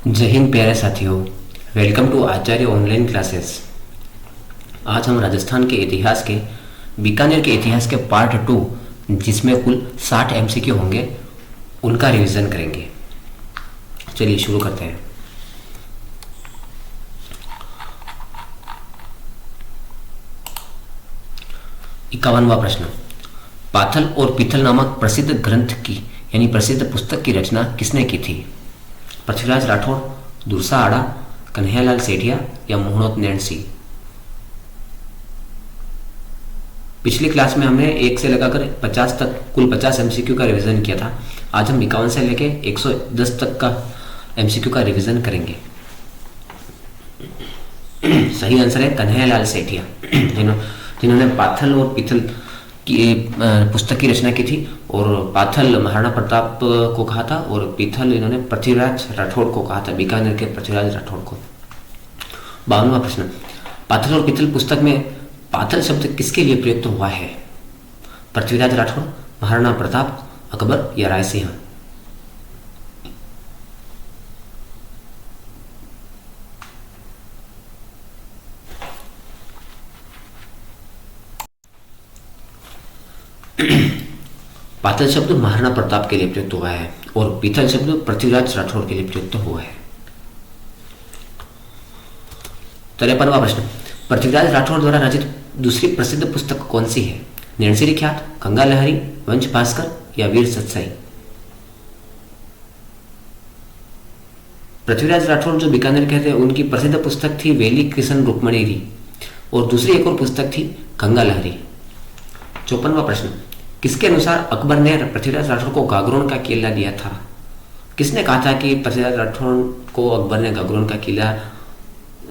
जय हिंद प्यारे साथियों। Welcome to Acharya online classes. आज हम राजस्थान के इतिहास के बीकानेर के इतिहास के पार्ट 2 जिसमें कुल 60 एमसीक्यू होंगे उनका रिवीजन करेंगे। चलिए शुरू करते हैं। इक्यावनवा प्रश्न, पाथल और पीथल नामक प्रसिद्ध ग्रंथ की यानी प्रसिद्ध पुस्तक की रचना किसने की थी? पृथ्वीराज राठौड़, दुरसा आड़ा, कन्हैयालाल सेठिया या मोहनोत नैणसी। पिछली क्लास में हमने 1 से लगाकर 50 तक कुल 50 एमसीक्यू का रिवीजन किया था। आज हम 51 से लेके 110 तक का एमसीक्यू का रिवीजन करेंगे। सही आंसर है कन्हैयालाल सेठिया, जिन्होंने पाथल और पीथल की पुस्तक की रचना की थी। और पाथल महाराणा प्रताप को कहा था और पीथल इन्होंने पृथ्वीराज राठौड़ को कहा था, बीकानेर के पृथ्वीराज राठौड़ को। 52वां प्रश्न, पाथल और पीथल पुस्तक में पाथल शब्द किसके लिए प्रयुक्त हुआ है? पृथ्वीराज राठौड़, महाराणा प्रताप, अकबर या रायसिंह। पाथल शब्द महाराणा प्रताप के लिए प्रयुक्त हुआ है और पीथल शब्द पृथ्वीराज राठौड़ के लिए प्रयुक्त हुआ है। 53वां प्रश्न, पृथ्वीराज राठौड़ द्वारा रचित दूसरी प्रसिद्ध पुस्तक कौन सी है? नैणसी ख्यात, गंगा लहरी, वंश भास्कर या वीर सत्साई। पृथ्वीराज राठौड़ जो बीकानेर कहते हैं उनकी प्रसिद्ध पुस्तक थी वेली कृष्ण रुक्मणी और दूसरी एक और पुस्तक थी गंगा लहरी। 54वां प्रश्न, किसके अनुसार अकबर ने पृथ्वीराज राठौड़ को गागरोन का किला दिया था? किसने कहा था कि पृथ्वीराज राठौड़ को अकबर ने गागरोन का किला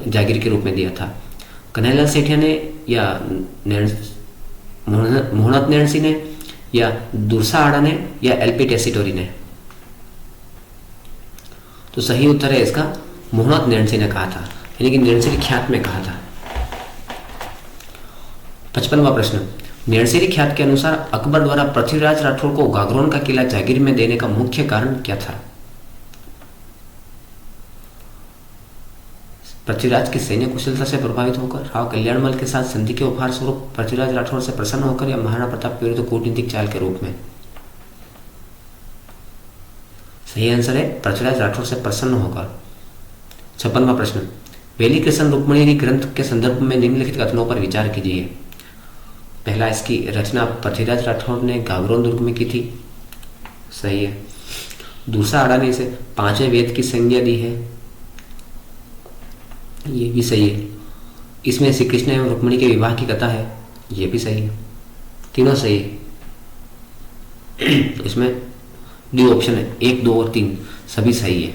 जागीर के रूप में दिया था? कन्हैयालाल सेठिया ने या मोहनोत नैणसी ने या दुरसा आड़ा ने या एलपी टेसीटोरी ने? तो सही उत्तर है इसका मोहनोत नैणसी ने कहा था, यानी कि नैणसी ख्यात में कहा था। 55वां प्रश्न, नैणसी ख्यात के अनुसार अकबर द्वारा पृथ्वीराज राठौड़ को गागरोन का किला जागीर में देने का मुख्य कारण क्या था? पृथ्वीराज की सैन्य कुशलता से प्रभावित होकर, राव कल्याणमल के साथ संधि के उपहार स्वरूप, पृथ्वीराज राठौड़ से प्रसन्न होकर या महाराणा प्रताप के विरुद्ध कूटनीतिक चाल के रूप में? सही आंसर है पृथ्वीराज राठौड़ से प्रसन्न होकर। 56वां प्रश्न, वेली कृष्ण रुक्मणी ग्रंथ के संदर्भ में निम्नलिखित कथनों पर विचार कीजिए। पहला, इसकी रचना पृथ्वीराज राठौड़ ने गागरोन दुर्ग में की थी। सही है। दूसरा, आड़ा ने इसे 5वें वेद की संज्ञा दी है। ये भी सही है। इसमें श्री कृष्ण एवं रुक्मिणी के विवाह की कथा है। ये भी सही है। तीनों सही है। इसमें डी ऑप्शन है 1, 2 और 3 सभी सही है।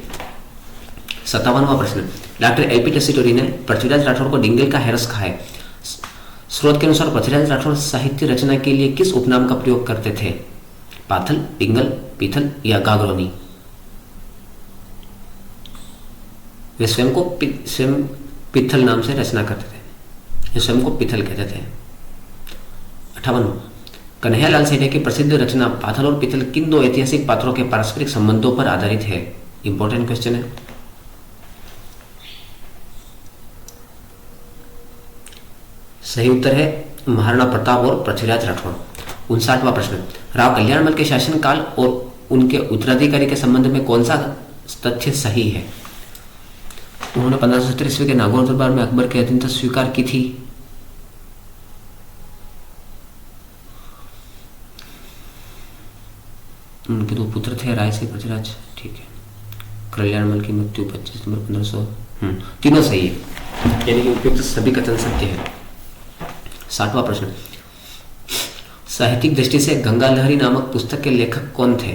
57वां प्रश्न, डॉक्टर एलपी टेसीटोरी ने पृथ्वीराज राठौड़ को डिंगल का हैरस कहा है। स्रोत के अनुसार पृथ्वीराज राठौड़ साहित्य रचना के लिए किस उपनाम का प्रयोग करते थे? पाथल, डिंगल, पीथल या गागरोनी। वे स्वयं पीथल नाम से रचना करते थे, वे स्वयं को पीथल कहते थे। 58, कन्हैयालाल सेठिया की प्रसिद्ध रचना पाथल और पीथल किन दो ऐतिहासिक पात्रों के पारस्परिक संबंधों पर आधारित है? इंपॉर्टेंट क्वेश्चन है। सही उत्तर है महाराणा प्रताप और पृथ्वीराज राठौड़। 59वां प्रश्न, राव कल्याणमल के शासनकाल और उनके उत्तराधिकारी के संबंध में कौन सा तथ्य सही है? उन्होंने 1570 ईस्वी के नागौर दरबार में अकबर की अधीनता स्वीकार की थी। उनके 2 पुत्र थे, राय सिंह, पृथ्वीराज। ठीक है। कल्याणमल की मृत्यु 25 दिसंबर 1500। तीनों सही है, यानी कि उपयुक्त सभी कथन सत्य है। 60वां प्रश्न, साहित्यिक दृष्टि से गंगा लहरी नामक पुस्तक के लेखक कौन थे?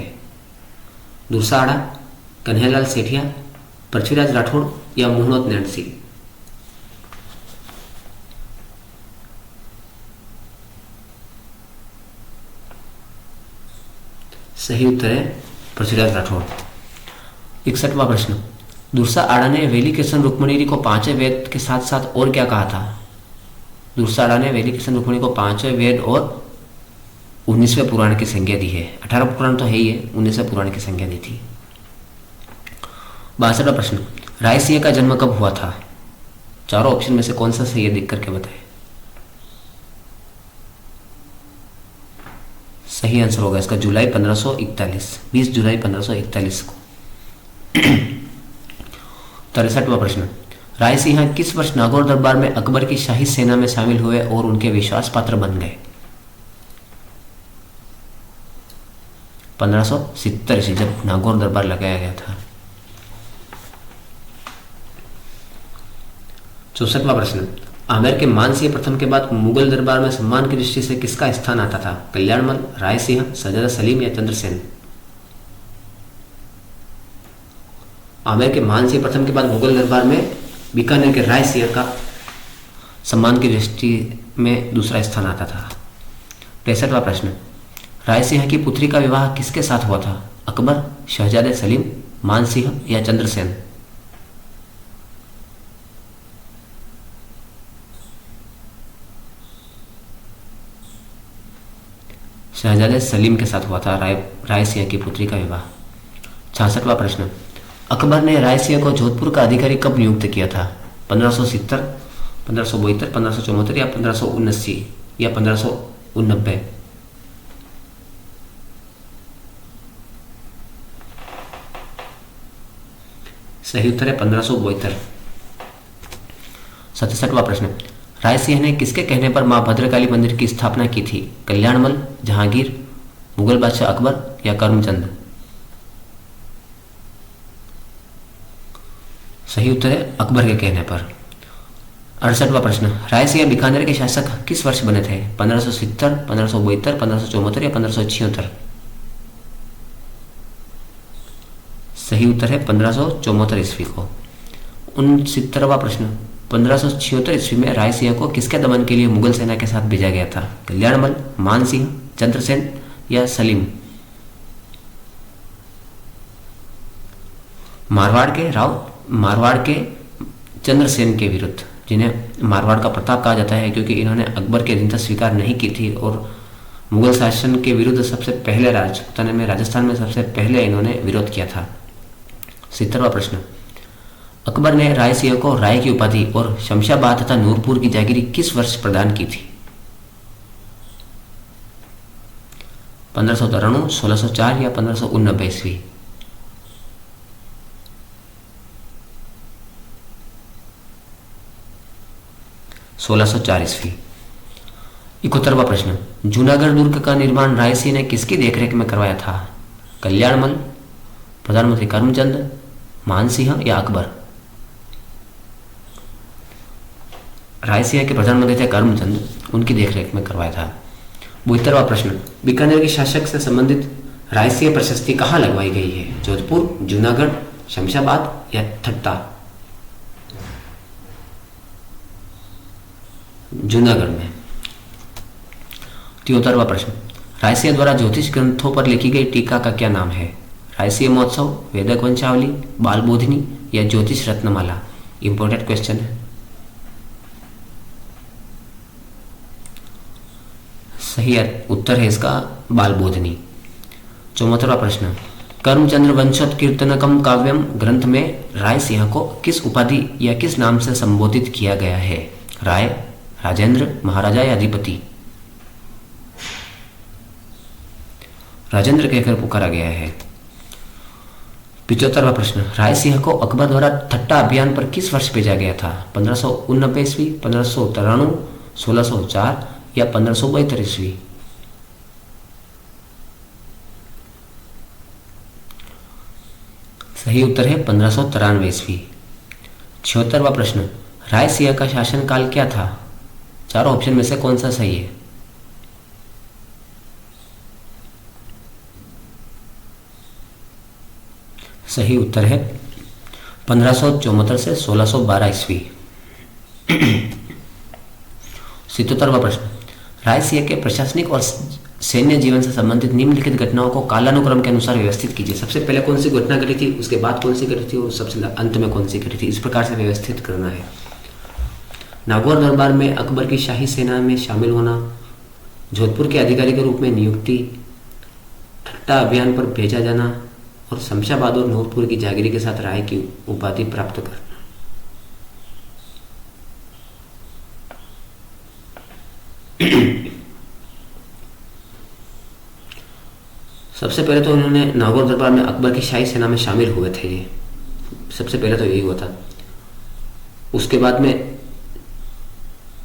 दुरसा आड़ा, कन्हैयालाल सेठिया, पृथ्वीराज राठौड़ या मोहनोत नैणसी। सही उत्तर है पृथ्वीराज राठौड़। 61वां प्रश्न, दुरसा आड़ा ने वेली कृष्ण रुक्मणी को 5वें वेद के साथ साथ और क्या कहा था? दुरसा आड़ा ने वेली कृष्ण रुक्मणी को 5वें वेद और 19वें पुराण की संज्ञा दी है। 18 पुराण तो है ही है, 19वें पुराण की संज्ञा दी थी। 62वां प्रश्न, राय सिंह का जन्म कब हुआ था? चारों ऑप्शन में से कौन सा सही है देख करके बताएं। सही आंसर होगा इसका जुलाई 1541, 20 जुलाई 1541 को। 63वां प्रश्न, राय सिंह किस वर्ष नागौर दरबार में अकबर की शाही सेना में शामिल हुए और उनके विश्वास पात्र बन गए? 1570 ईस्वी, जब नागौर दरबार लगाया गया था। 64वां प्रश्न, आमेर के मानसिंह प्रथम के बाद मुगल दरबार में सम्मान की दृष्टि से किसका स्थान आता था? कल्याणमल, राय सिंह, शहजादा सलीम या चंद्रसेन? आमेर के मानसिंह प्रथम के बाद मुगल दरबार में बीकानेर के राय सिंह का सम्मान की दृष्टि में दूसरा स्थान आता था। 63वां प्रश्न, राय सिंह की पुत्री का विवाह किसके साथ हुआ था? अकबर, शहजादे सलीम, मानसिंह या चंद्रसेन? शहजादे सलीम के साथ हुआ था राय सिंह की पुत्री का विवाह। 66वां प्रश्न, अकबर ने राय सिंह को जोधपुर का अधिकारी कब नियुक्त किया था? 1570, 1572, 1574 या 1579 या 1589? सही उत्तर है 1572। 67वां प्रश्न, राय सिंह ने किसके कहने पर मां भद्रकाली मंदिर की स्थापना की थी? कल्याणमल, जहांगीर, मुगल बादशाह अकबर या करमचंद? सही उत्तर है अकबर के कहने पर। 68वां प्रश्न, राय सिंह बीकानेर के शासक किस वर्ष बने थे? 1570, 1572, 1574 या 1576? सही उत्तर है 1574 ईस्वी को। 69वां प्रश्न, 1576 ईस्वी में राय सिंह को किसके दमन के लिए मुगल सेना के साथ भेजा गया था? कल्याणमल, मानसिंह, चंद्रसेन या सलीम? मारवाड़ के चंद्रसेन के विरुद्ध, जिन्हें मारवाड़ का प्रताप कहा जाता है क्योंकि इन्होंने अकबर की अधीनता स्वीकार नहीं की थी और मुगल शासन के विरुद्ध सबसे पहले राजपूताना में, राजस्थान में सबसे पहले इन्होंने विरोध किया था। 70वां प्रश्न, अकबर ने राय सिंह को राय की उपाधि और शमशाबाद तथा नूरपुर की जागीरी किस वर्ष प्रदान की थी? 1593, 1604 या 1589 ईस्वी? 1604 ईस्वी। 71वां प्रश्न, जूनागढ़ दुर्ग का निर्माण राय सिंह ने किसकी देखरेख में करवाया था? कल्याणमल, प्रधानमंत्री करमचंद, मानसिंह या अकबर? राय सिंह के प्रधानमंत्री थे करमचंद, उनकी देखरेख में करवाया था। 72वां प्रश्न, बीकानेर के शासक से संबंधित राय सिंह प्रशस्ति कहाँ लगवाई गई है? जोधपुर, जूनागढ़, शमशाबाद या ठट्टा? जूनागढ़ में। 73वां प्रश्न, राय सिंह द्वारा ज्योतिष ग्रंथों पर लिखी गई टीका का क्या नाम है? राय सिंह महोत्सव, वेदक वंशावली, बाल बोधिनी या ज्योतिष रत्नमाला? इंपॉर्टेंट क्वेश्चन है। सही उत्तर है इसका बाल बोधिनी। 74वां प्रश्न, कर्मचंद्र वंशोत्कीर्तनकम काव्यम ग्रंथ में राय सिंह को किस उपाधि या किस नाम से संबोधित किया गया है? राय, राजेंद्र, महाराजा या अधिपति? राजेंद्र कहकर पुकारा गया है। 75वां प्रश्न, राय सिंह को अकबर द्वारा ठट्टा अभियान पर किस वर्ष भेजा गया था? 1589 ईस्वी, 1593, 1604 या 1572 ईस्वी? सही उत्तर है 1593 ईस्वी। 76वां प्रश्न, राय सिंह का शासनकाल क्या था? चारों ऑप्शन में से कौन सा सही है? सही उत्तर है 1574 से 1612 ईस्वी। 77वां प्रश्न, राय सिंह के प्रशासनिक और सैन्य जीवन से संबंधित निम्नलिखित घटनाओं को कालानुक्रम के अनुसार व्यवस्थित कीजिए। सबसे पहले कौन सी घटना घटी थी, उसके बाद कौन सी घटी थी और सबसे अंत में कौन सी घटी थी, इस प्रकार से व्यवस्थित करना है। नागौर दरबार में अकबर की शाही सेना में शामिल होना, जोधपुर के अधिकारी के रूप में नियुक्ति, ठट्टा अभियान पर भेजा जाना और शमशाबाद और नूरपुर की जागीरी के साथ राय की उपाधि प्राप्त करना। सबसे पहले तो उन्होंने नागौर दरबार में अकबर की शाही सेना में शामिल हुए थे। ये सबसे पहले तो यही हुआ था। उसके बाद में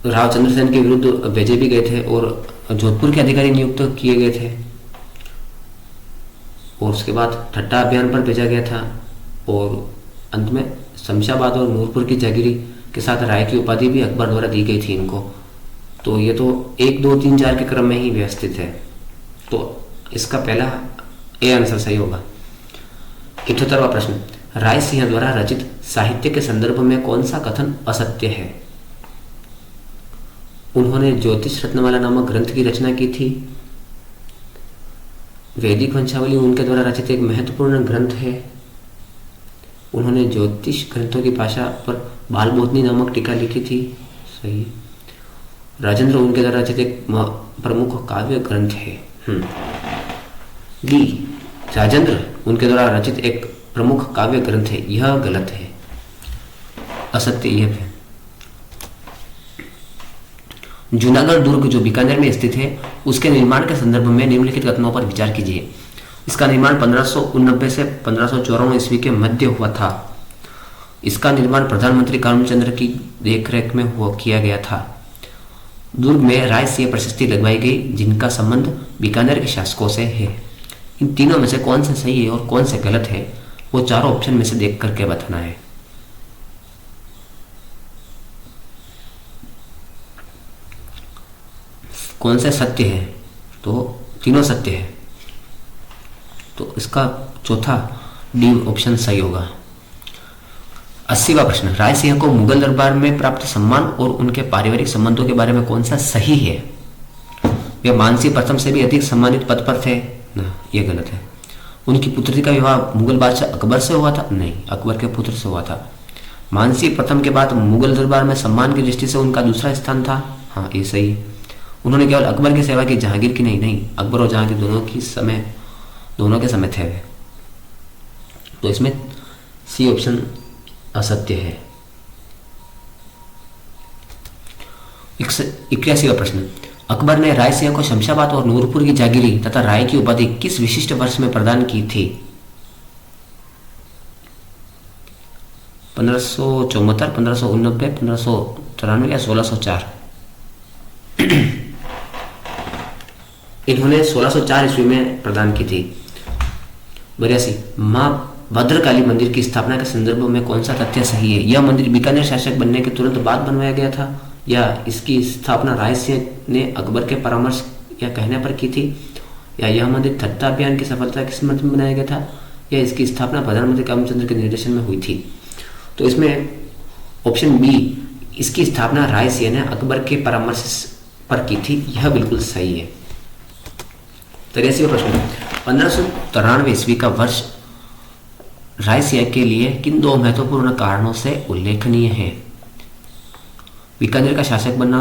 राव चंद्रसेन के विरुद्ध भेजे भी गए थे और जोधपुर के अधिकारी नियुक्त किए गए थे। और उसके बाद ठट्टा अभियान पर भेजा गया था और अंत में शमशाबाद और नूरपुर की जागीरी के साथ राय की उपाधि भी अकबर द्वारा दी गई थी इनको। तो ये तो 1, 2, 3, 4 के क्रम में ही व्यवस्थित है। तो इसका पहला ए आंसर सही होगा। 78वां प्रश्न, राय सिंह द्वारा रचित साहित्य के संदर्भ में कौन सा कथन असत्य है? उन्होंने ज्योतिष रत्नमाला नामक ग्रंथ की रचना की थी। वैदिक वंशावली उनके द्वारा रचित एक महत्वपूर्ण ग्रंथ है। उन्होंने ज्योतिष ग्रंथों की भाषा पर बालबोधनी नामक टीका लिखी थी। सही। राजेंद्र उनके द्वारा रचित एक प्रमुख काव्य ग्रंथ है। डी, राजेंद्र उनके द्वारा रचित एक प्रमुख काव्य ग्रंथ है। यह गलत है, असत्य यह है। जूनागढ़ दुर्ग जो बीकानेर में स्थित है उसके निर्माण के संदर्भ में निम्नलिखित कथनों पर विचार कीजिए। इसका निर्माण 1589 से 1554 ईस्वी के मध्य हुआ था। इसका निर्माण प्रधानमंत्री करमचंद की देखरेख में किया गया था। दुर्ग में राय सिंह प्रशस्ति लगवाई गई जिनका संबंध बीकानेर के शासकों से है। इन तीनों में से कौन सा सही है और कौन से गलत है वो चारों ऑप्शन में से देख करके बताना है। कौन से सत्य है? तो तीनों सत्य है। तो इसका चौथा डी ऑप्शन सही होगा। 80वां प्रश्न, राय सिंह को मुगल दरबार में प्राप्त सम्मान और उनके पारिवारिक संबंधों के बारे में कौन सा सही है? वे मानसी प्रथम से भी अधिक सम्मानित पद पर थे ना, यह गलत है। उनकी पुत्री का विवाह मुगल बादशाह अकबर से हुआ था? नहीं, अकबर के पुत्र से हुआ था। मानसी प्रथम के बाद मुगल दरबार में सम्मान की दृष्टि से उनका दूसरा स्थान था। हाँ, ये सही है। उन्होंने केवल अकबर की सेवा की, जहांगीर की नहीं। अकबर और जहांगीर दोनों के समय थे वे। तो इसमें सी ऑप्शन असत्य है। 81वां प्रश्न, अकबर ने राय सिंह को शमशाबाद और नूरपुर की जागीरी तथा राय की उपाधि किस विशिष्ट वर्ष में प्रदान की थी? 1574, 1589, 1593 या 1604? इन्होंने 1604 ईस्वी में प्रदान की थी। 82, मां भद्रकाली मंदिर की स्थापना के संदर्भ में कौन सा तथ्य सही है? यह मंदिर बीकानेर शासक बनने के तुरंत बाद बनवाया गया था या इसकी स्थापना राय सिंह ने अकबर के परामर्श या कहने पर की थी, या यह मंदिर ठट्टा अभियान की सफलता के संबंध में बनाया गया था, या इसकी स्थापना प्रधानमंत्री करमचंद के निर्देशन में हुई थी? तो इसमें ऑप्शन बी, इसकी स्थापना राय सिंह ने अकबर के परामर्श पर की थी, यह बिल्कुल सही है। 83वां प्रश्न, 1593 ईस्वी का वर्ष राय सिंह के लिए किन दो महत्वपूर्ण कारणों से उल्लेखनीय है? बीकानेर का शासक बनना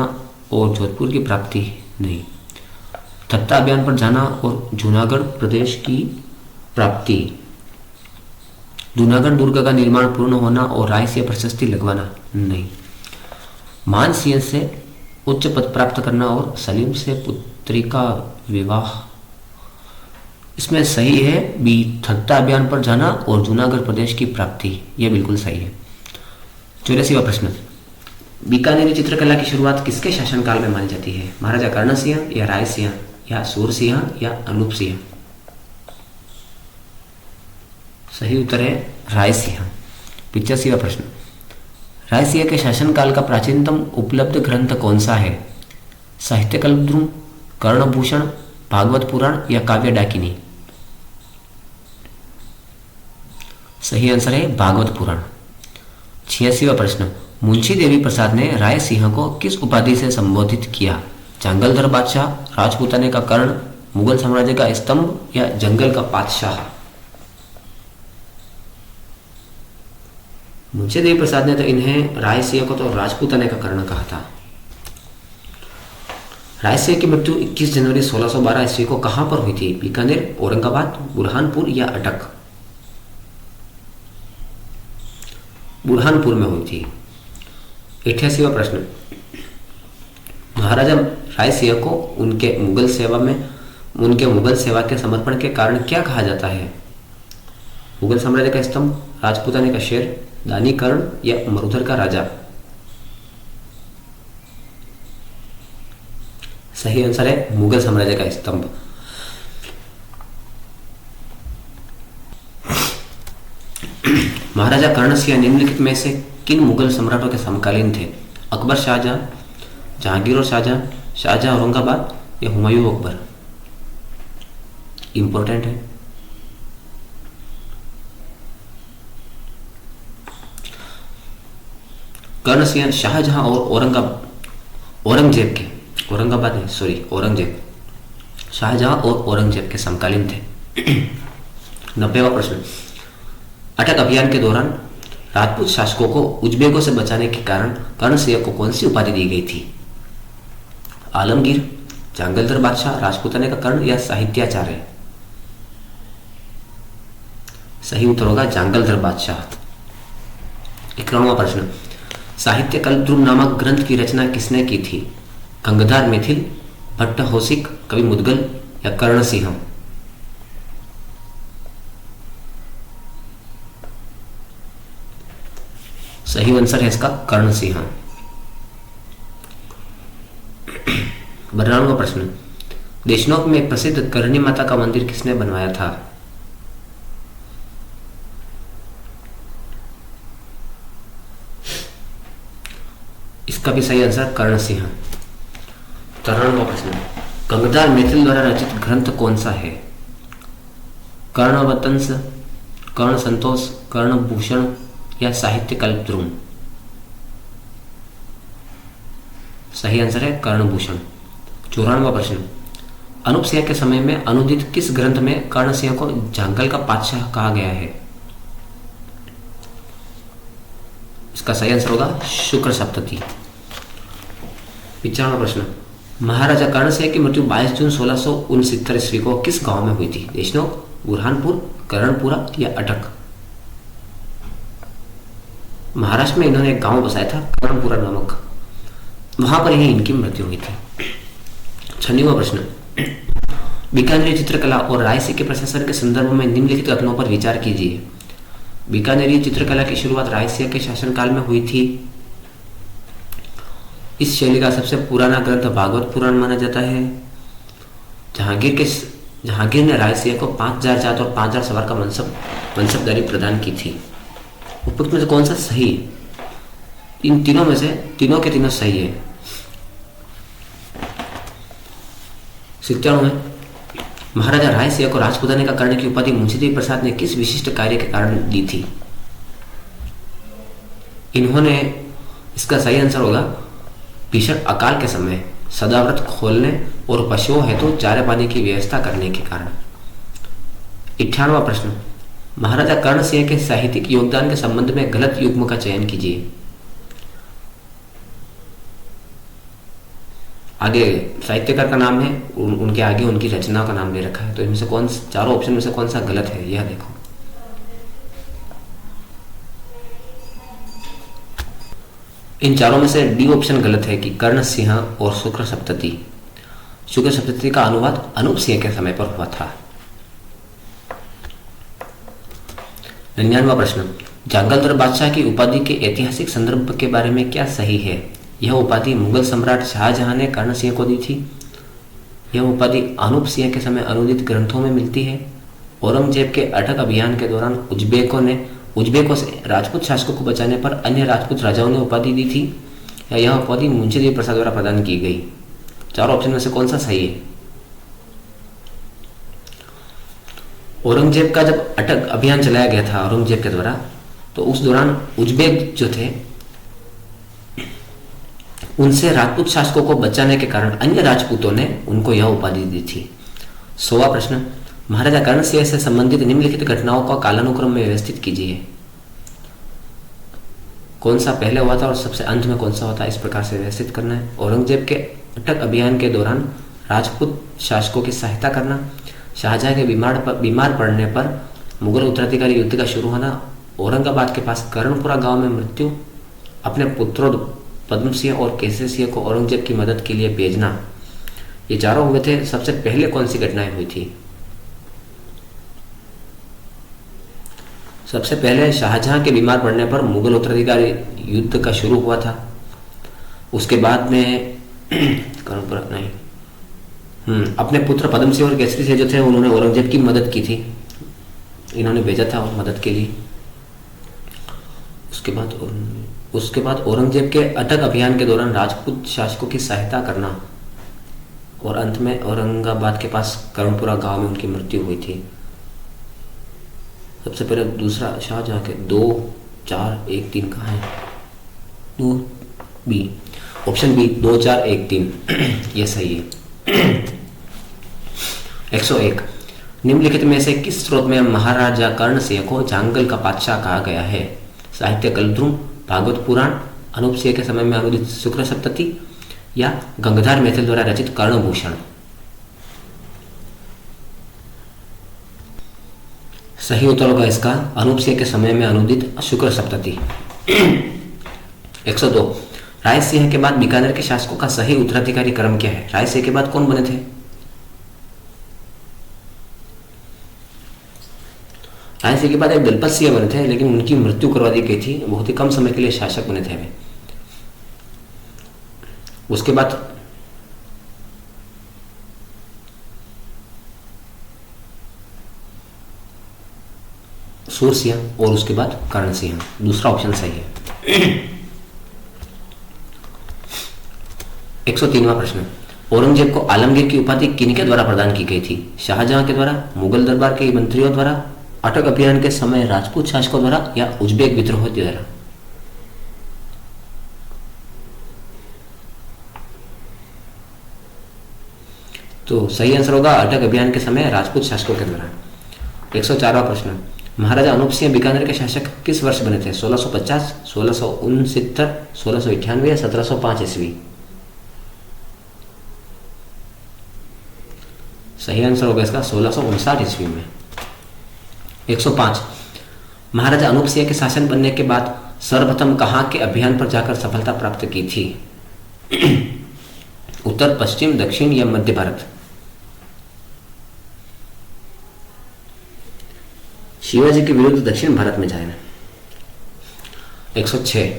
और जोधपुर की प्राप्ति? नहीं। ठट्टा अभियान पर जाना और जूनागढ़ प्रदेश की प्राप्ति? जूनागढ़ दुर्ग का निर्माण पूर्ण होना और राय सिंह प्रशस्ति लगवाना? नहीं। मान सिंह से उच्च पद प्राप्त करना और सलीम से पुत्री का विवाह? इसमें सही है बी, ठट्टा अभियान पर जाना और जूनागढ़ प्रदेश की प्राप्ति, यह बिल्कुल सही है। 84वां प्रश्न, बीकानेरी चित्रकला की शुरुआत किसके शासनकाल में मानी जाती है? महाराजा कर्ण सिंह या राय सिंह या सूर सिंह या अनूप सिंह? सही उत्तर है राय सिंह। 85वां प्रश्न, राय सिंह के शासनकाल का प्राचीनतम उपलब्ध ग्रंथ कौन सा है? साहित्य कल्पद्रुम, कर्णभूषण, भागवत पुराण या काव्य डाकिनी? सही आंसर है भागवत पुराण। 86वां प्रश्न, मुंशी देवी प्रसाद ने राय सिंह को किस उपाधि से संबोधित किया? जंगलधर बादशाह, राजपूताने का कर्ण, मुगल साम्राज्य का स्तंभ या जंगल का बादशाह? मुंशी देवी प्रसाद ने तो इन्हें राय सिंह को तो राजपूताने का कर्ण कहा था। राय सिंह की मृत्यु 21 जनवरी 1612 ईस्वी को कहां पर हुई थी? बीकानेर, औरंगाबाद, बुरहानपुर या अटक? बुरहानपुर में हुई थी। 88वां प्रश्न, महाराजा राय सिंह को उनके मुगल सेवा के समर्पण के कारण क्या कहा जाता है? मुगल साम्राज्य का स्तंभ, राजपूताने का शेर, दानी कर्ण या मरुधर का राजा? सही आंसर है मुगल साम्राज्य का स्तंभ। महाराजा कर्ण सिंह निम्नलिखित में से किन मुगल सम्राटों के समकालीन थे? अकबर शाहजहां, जहांगीर और शाहजहां, शाहजहां औरंगाबाद या हुमायूं अकबर? इंपॉर्टेंट है। कर्ण सिंह शाहजहां और औरंगजेब शाहजहां और औरंगजेब के समकालीन थे। 90वां प्रश्न, अटक अभियान के दौरान राजपूत शासकों को उज्बेकों से बचाने के कारण कर्ण सिंह को कौन सी उपाधि दी गई थी? आलमगीर, जांगलदर बादशाह, राजपूताने का कर्ण या साहित्याचार्य? सही उत्तर होगा जांगलदर बादशाह। 91वां प्रश्न, साहित्य कल्पद्रुम नामक ग्रंथ की रचना किसने की थी? गंगाधर मैथिल, भट्ट होसिक, कवि मुदगल या कर्ण सिंह? सही आंसर है इसका कर्ण सिंह। 92वां प्रश्न, देशनोक में प्रसिद्ध करणी माता का मंदिर किसने बनवाया था? इसका भी सही आंसर कर्ण सिंह। 93वां प्रश्न, गंगाधर मैथिल द्वारा रचित ग्रंथ कौन सा है? कर्णवतंस, कर्ण संतोष, कर्ण भूषण या साहित्य कल्पद्रुम? सही आंसर है कर्णभूषण। 94वां प्रश्न, अनूप सिंह के समय में अनुदित किस ग्रंथ में कर्ण सिंह को जंगल का बादशाह कहा गया है? इसका सही आंसर होगा शुक्र सप्तती। 95वां प्रश्न, महाराजा कर्ण सिंह की मृत्यु 22 जून 1669 ईस्वी को किस गांव में हुई थी? देशनोक, बुरहानपुर, करणपुरा या अटक? महाराष्ट्र में इन्होंने एक गांव बसाया था करणपुरा नामक, वहां पर ही इनकी मृत्यु हुई थी। 96वां प्रश्न, बीकानेरी चित्रकला और रायसी के प्रशासन के संदर्भ में निम्नलिखित घटनाओं पर विचार कीजिए। बीकानेरी चित्रकला की शुरुआत रायसिया के शासनकाल में हुई थी। इस शैली का सबसे पुराना ग्रंथ भागवत पुराण माना जाता है। जहांगीर ने रायसिया को 5000 जात और 5000 सवार का मनसबदारी प्रदान की थी। उपयुक्त में से कौन सा सही है? इन तीनों में से तीनों के तीनों सही है। 97 महाराजा राय सिंह को राजपूताने का कर्ण की उपाधि मुंशीदेव प्रसाद ने किस विशिष्ट कार्य के कारण दी थी? इन्होंने, इसका सही आंसर होगा भीषण अकाल के समय सदाव्रत खोलने और पशुओं हेतु चारे पानी की व्यवस्था करने के कारण। 98वां प्रश्न, महाराजा कर्ण सिंह के साहित्यिक योगदान के संबंध में गलत युग्म का चयन कीजिए। आगे साहित्यकार का नाम है, उनके आगे उनकी रचना का नाम दे रखा है, तो इनमें से चारों ऑप्शन में से कौन सा गलत है यह देखो। इन चारों में से डी ऑप्शन गलत है कि कर्ण सिंह और शुक्र सप्तती। शुक्र सप्तती का अनुवाद अनूप सिंह के समय पर हुआ था। 99वां प्रश्न, जांगलदर बादशाह की उपाधि के ऐतिहासिक संदर्भ के बारे में क्या सही है? यह उपाधि मुगल सम्राट शाहजहां ने कर्ण सिंह को दी थी। यह उपाधि अनूप सिंह के समय अनुदित ग्रंथों में मिलती है। औरंगजेब के अटक अभियान के दौरान उज्बेकों से राजपूत शासकों को बचाने पर अन्य राजपूत राजाओं ने उपाधि दी थी, या यह उपाधि मुंशीदेव प्रसाद द्वारा प्रदान की गई। चारों ऑप्शन में से कौन सा सही है? औरंगजेब का जब अटक अभियान चलाया गया था औरंगजेब के द्वारा, तो उस दौरान उज्बेक जो थे उनसे राजपूत शासकों को बचाने के कारण अन्य राजपूतों ने उनको यह उपाधि दी थी। 100वां प्रश्न, महाराजा कर्ण सिंह से संबंधित निम्नलिखित घटनाओं का कालानुक्रम में व्यवस्थित कीजिए। कौन सा पहले हुआ था और सबसे अंत में कौन सा होता है, इस प्रकार से व्यवस्थित करना है। औरंगजेब के अटक अभियान के दौरान राजपूत शासकों की सहायता करना, शाहजहां के बीमार पड़ने पर मुगल उत्तराधिकारी युद्ध का शुरू होना औरंगाबाद के पास कर्णपुरा गांव में मृत्यु, अपने पुत्रों पद्म सिंह और केसरी सिंह को औरंगजेब की मदद के लिए भेजना, ये चारों हुए थे। सबसे पहले कौन सी घटनाएं हुई थी? सबसे पहले शाहजहां के बीमार पड़ने पर मुगल उत्तराधिकारी युद्ध का शुरू हुआ था। उसके बाद में कर्णपुरा नहीं, अपने पुत्र पद्म सिंह और केसरी सिंह जो थे उन्होंने औरंगजेब की मदद की थी, इन्होंने भेजा था मदद के लिए। उसके बाद औरंगजेब के अटक अभियान के दौरान राजपूत शासकों की सहायता करना, और अंत में औरंगाबाद के पास कर्णपुरा गांव में उनकी मृत्यु हुई थी। सबसे पहले दूसरा शाहजहां के 2 4 1 3 कहाँ है? बी, ऑप्शन बी 2 4 1 3 ये सही है। 101 निम्नलिखित में से किस स्रोत में महाराजा कर्ण सिंह को जांगल का बादशाह कहा गया है? साहित्य कलद्रुम, भागवत पुराण, अनूप सिंह के समय में अनुदित शुक्र सप्तति या गंगाधर मैथिल द्वारा रचित कर्णभूषण? सही उत्तर होगा इसका अनूप सिंह के समय में अनुदित शुक्र सप्तति। 102 राय सिंह के बाद बीकानेर के शासकों का सही उत्तराधिकारी क्रम क्या है? राय सिंह के बाद कौन बने थे? राय सिंह के बाद एक दलपत सिंह बने थे, लेकिन उनकी मृत्यु करवा दी गई थी। बहुत ही कम समय के लिए शासक बने थे वे। उसके बाद सूर सिंह और उसके बाद कर्ण सिंह। दूसरा ऑप्शन सही है। 103वां प्रश्न औरंगजेब को आलमगीर की उपाधि किनके द्वारा प्रदान की गई थी? शाहजहां के द्वारा, मुगल दरबार के मंत्रियों द्वारा, अटक अभियान के समय राजपूत शासकों द्वारा या उज्बेक विद्रोह द्वारा? तो सही आंसर होगा अटक अभियान के समय राजपूत शासकों के द्वारा। 104वां प्रश्न महाराजा अनूप सिंह बीकानेर के शासक किस वर्ष बने थे? 1650, 1669, 1698 या 1705 ईस्वी? सही आंसर होगा इसका 1659 ईस्वी में। 105 महाराजा अनूप सिंह के शासन बनने के बाद सर्वप्रथम कहाँ के अभियान पर जाकर सफलता प्राप्त की थी? उत्तर, पश्चिम, दक्षिण या मध्य भारत? शिवाजी के विरुद्ध दक्षिण भारत में जाए। 106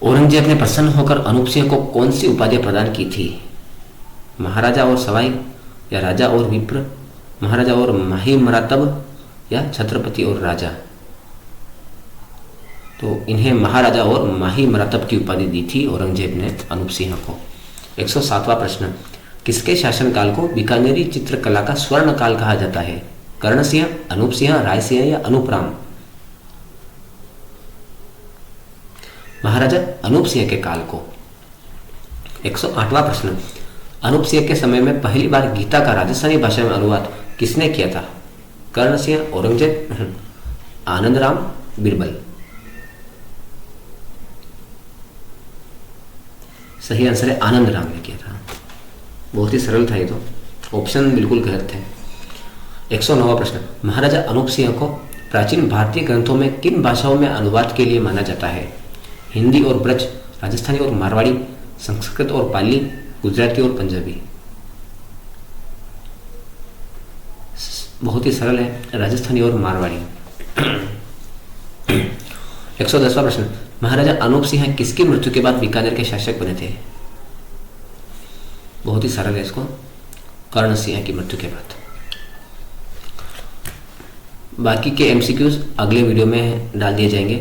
औरंगजेब ने प्रसन्न होकर अनूप सिंह को कौन सी उपाधि प्रदान की थी? महाराजा और सवाई या राजा और विप्र, महाराजा और माही मरातब या छत्रपति और राजा? तो इन्हें महाराजा और माही मरातब की उपाधि दी थी औरंगजेब ने अनूप सिंह को। 107वां प्रश्न किसके शासनकाल को बीकानेरी चित्रकला का स्वर्ण काल कहा जाता है? कर्ण सिंह, अनूप सिंह, राय सिंह या अनूपराम? महाराजा अनूप सिंह के काल को। 108वां प्रश्न अनूप सिंह के समय में पहली बार गीता का राजस्थानी भाषा में अनुवाद किसने किया था? कर्ण सिंह, औरंगजेब, आनंद राम, बीरबल? सही आंसर है आनंद राम ने किया था। बहुत ही सरल था ये तो, ऑप्शन बिल्कुल गलत थे। 109वां प्रश्न महाराजा अनूप सिंह को प्राचीन भारतीय ग्रंथों में किन भाषाओं में अनुवाद के लिए माना जाता है? हिंदी और ब्रज, राजस्थानी और मारवाड़ी, संस्कृत और पाली, गुजराती और पंजाबी? बहुत ही सरल है, राजस्थानी और मारवाड़ी। 110वां प्रश्न महाराजा अनूप सिंह किसकी मृत्यु के बाद बीकानेर के शासक बने थे? बहुत ही सरल है इसको, कर्ण सिंह की मृत्यु के बाद। बाकी के एमसीक्यूज अगले वीडियो में डाल दिए जाएंगे,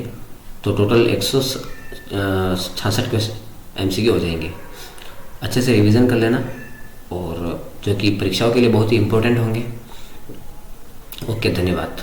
तो टोटल 166 एमसीक्यू हो जाएंगे। अच्छे से रिवीजन कर लेना, और जो कि परीक्षाओं के लिए बहुत ही इंपॉर्टेंट होंगे। ओके, धन्यवाद।